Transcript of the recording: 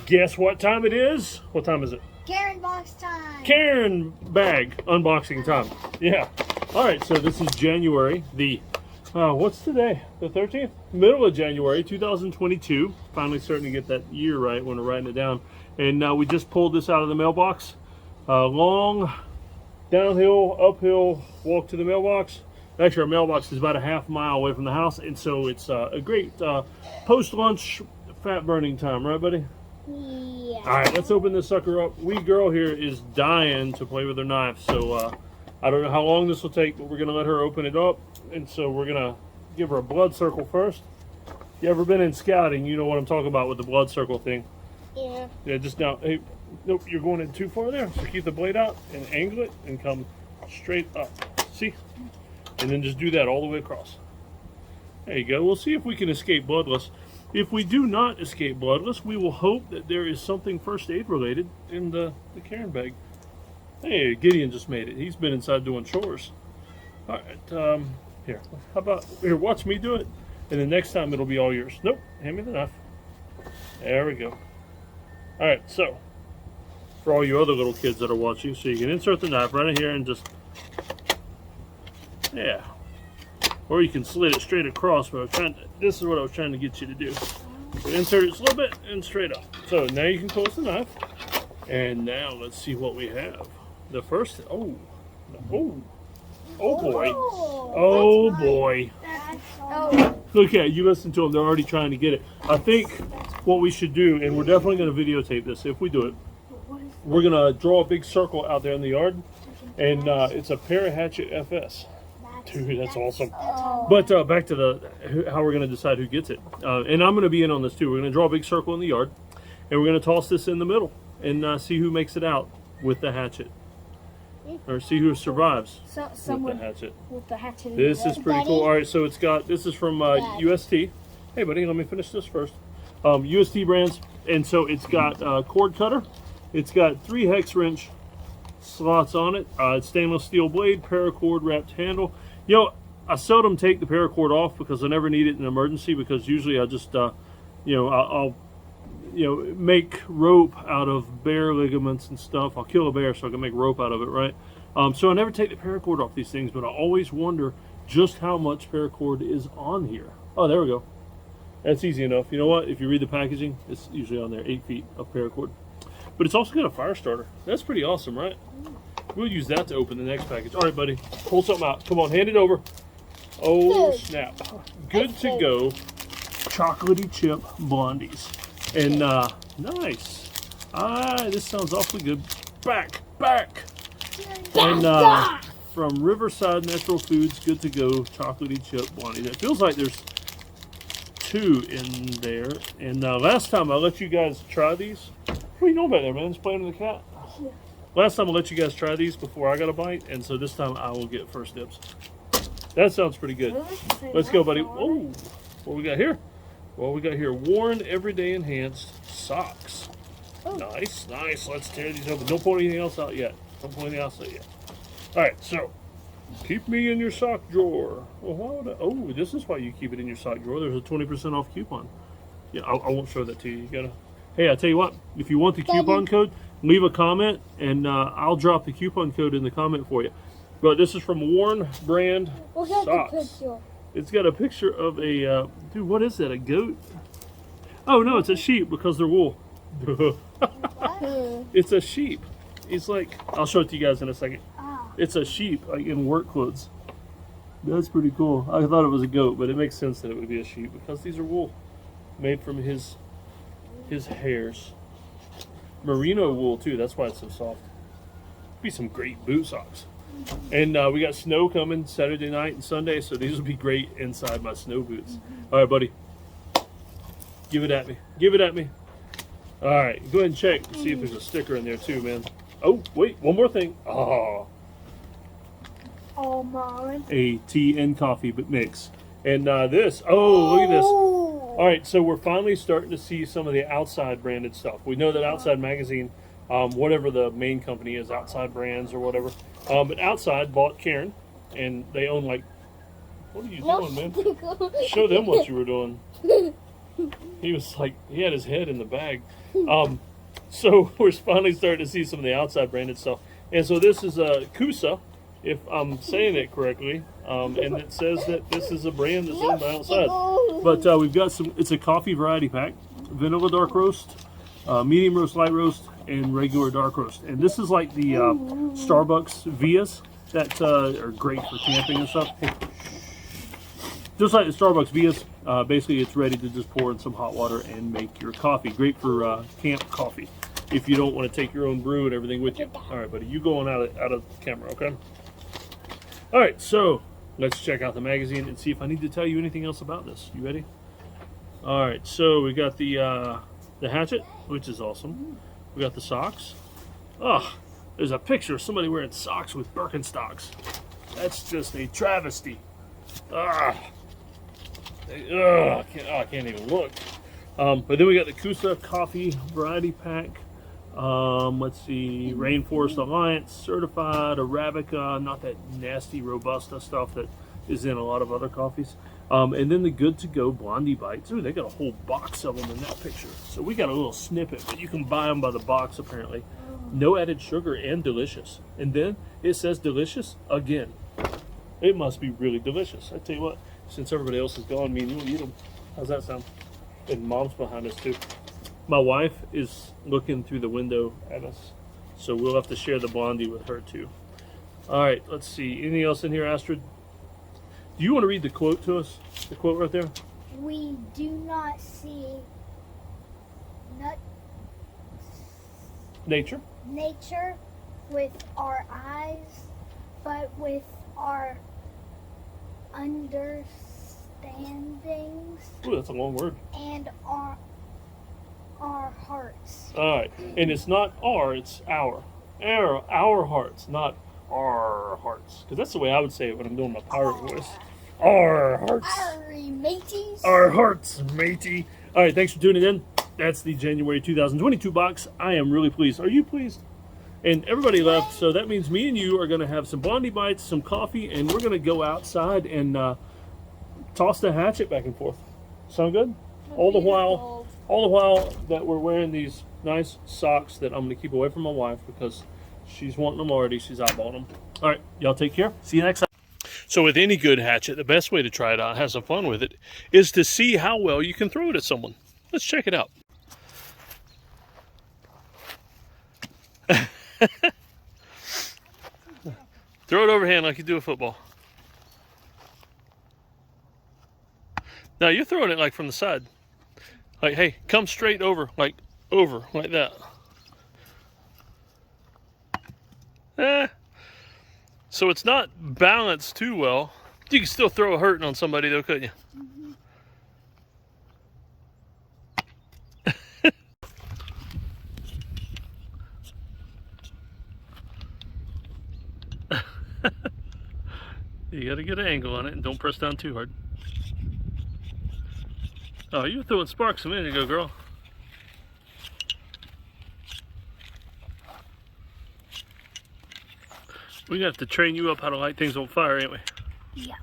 Guess what time it is? What time is it? Cairn box time. Cairn bag unboxing time. Yeah. All right, so this is January the, what's today? The 13th? Middle of January 2022. Finally starting to get that year right when we're writing it down. And we just pulled this out of the mailbox. Long downhill, uphill walk to the mailbox. Actually, our mailbox is about a half mile away from the house, and so it's a great post-lunch fat-burning time, right, buddy? Yeah. All right, let's open this sucker up. Wee girl here is dying to play with her knife, so I don't know how long this will take, but we're going to let her open it up, and so we're going to give her a blood circle first. You ever been in scouting, you know what I'm talking about with the blood circle thing. Yeah. Yeah, just now. Hey, nope, you're going in too far there, so keep the blade out and angle it and come straight up. See? And then just do that all the way across. There you go. We'll see if we can escape bloodless. If we do not escape bloodless, we will hope that there is something first aid related in the Cairn bag. Hey, Gideon just made it. He's been inside doing chores. All right, here. How about, here, watch me do it. And the next time it'll be all yours. Nope, hand me the knife. There we go. All right, so, for all you other little kids that are watching, so you can insert the knife right in here and just, yeah. Or you can slit it straight across, but this is what I was trying to get you to do. So insert it just a little bit and straight up. So now you can close the knife. And now let's see what we have. The first, oh boy. Oh boy. Okay, you listen to them, they're already trying to get it. I think what we should do, and we're definitely going to videotape this if we do it, we're going to draw a big circle out there in the yard. And it's a Parahatchet FS. Dude, that's awesome. But back to how we're going to decide who gets it. And I'm going to be in on this too. We're going to draw a big circle in the yard. And we're going to toss this in the middle. And see who makes it out with the hatchet. Or see who survives with the hatchet. With the hatchet. This is pretty cool. All right, so it's got, this is from UST. Hey buddy, let me finish this first. UST brands. And so it's got cord cutter. It's got 3 hex wrench slots on it. It's stainless steel blade, paracord wrapped handle. You know, I seldom take the paracord off because I never need it in an emergency, because usually I just, I'll make rope out of bear ligaments and stuff. I'll kill a bear so I can make rope out of it, right? So I never take the paracord off these things, but I always wonder just how much paracord is on here. Oh, there we go. That's easy enough. You know what? If you read the packaging, it's usually on there, 8 feet of paracord. But it's also got a fire starter. That's pretty awesome, right? We'll use that to open the next package. All right, buddy. Pull something out. Come on, hand it over. Oh, snap. Good to go. Chocolatey chip blondies. And, nice. This sounds awfully good. Back. And, from Riverside Natural Foods, good to go. Chocolatey chip blondies. It feels like there's 2 in there. And, last time I let you guys try these. What do you know about that, man? Just playing with the cat. Yeah. Last time I let you guys try these before I got a bite, and so this time I will get first dibs. That sounds pretty good. Let's go, buddy. Oh, what we got here? Well, we got here Worn Everyday Enhanced socks. Nice. Let's tear these open. Don't pull anything else out yet. All right, so keep me in your sock drawer. Well, why would I? Oh, this is why you keep it in your sock drawer. There's a 20% off coupon. Yeah, I won't show that to you. You gotta. Hey, I tell you what. If you want the coupon code, leave a comment, and I'll drop the coupon code in the comment for you. But this is from Worn brand socks. It's got a picture of a, dude, what is that, a goat? Oh, no, it's a sheep because they're wool. It's a sheep. It's like, I'll show it to you guys in a second. It's a sheep, like in work clothes. That's pretty cool. I thought it was a goat, but it makes sense that it would be a sheep because these are wool made from his hairs. Merino wool too, that's why it's so soft. Be some great boot socks. And we got snow coming Saturday night and Sunday, so these will be great inside my snow boots. All right, buddy. Give it at me. All right, go ahead and check to see if there's a sticker in there too, man. Oh, wait, one more thing. Oh, mine. A tea and coffee mix. And this, look at this. All right, so we're finally starting to see some of the Outside branded stuff. We know that Outside magazine, whatever the main company is, Outside Brands or whatever. But Outside bought Cairn, and they own like, what are you doing, man? Show them what you were doing. He was like, he had his head in the bag. So we're finally starting to see some of the outside branded stuff. And so this is a Kusa, if I'm saying it correctly. And it says that this is a brand that's owned by outside. But we've got some, it's a coffee variety pack. Vanilla dark roast, medium roast, light roast, and regular dark roast. And this is like the Starbucks Vias that are great for camping and stuff. Just like the Starbucks Vias, basically it's ready to just pour in some hot water and make your coffee. Great for camp coffee if you don't want to take your own brew and everything with you. All right, buddy, you going out of camera, okay? All right, so let's check out the magazine and see if I need to tell you anything else about this. You ready? All right, so we got the hatchet, which is awesome. We got the socks. Oh, there's a picture of somebody wearing socks with Birkenstocks. That's just a travesty. I can't even look. But then we got the Kusa coffee variety pack. Let's see, Rainforest Alliance certified Arabica, not that nasty Robusta stuff that is in a lot of other coffees. And then the Good to Go Blondie Bites. Ooh, they got a whole box of them in that picture. So we got a little snippet, but you can buy them by the box apparently. No added sugar and delicious. And then it says delicious again. It must be really delicious. I tell you what, since everybody else is gone, me and you'll eat them. How's that sound? And Mom's behind us too. My wife is looking through the window at us, so we'll have to share the Blondie with her too. All right, let's see. Anything else in here, Astrid? Do you want to read the quote to us? The quote right there? We do not see Nature. nature with our eyes, but with our understandings Ooh, that's a long word. and our hearts. All right, and it's not our, it's our. Our hearts, not our hearts. Because that's the way I would say it when I'm doing my pirate voice. Our hearts. Sorry, mateys. Our hearts, matey. All right, thanks for tuning in. That's the January 2022 box. I am really pleased. Are you pleased? And everybody left, so that means me and you are going to have some Blondie Bites, some coffee, and we're going to go outside and toss the hatchet back and forth. Sound good? All the while that we're wearing these nice socks that I'm going to keep away from my wife because she's wanting them already. She's eyeballing them. All right, y'all take care. See you next time. So with any good hatchet, the best way to try it out, have some fun with it, is to see how well you can throw it at someone. Let's check it out. Throw it overhand like you do a football. Now you're throwing it like from the side. Like, hey, come straight over like that. So it's not balanced too well. You can still throw a hurting on somebody though, couldn't you? You gotta get an angle on it and don't press down too hard. Oh, you were throwing sparks a minute ago, girl. We're gonna have to train you up how to light things on fire, ain't we? Yeah.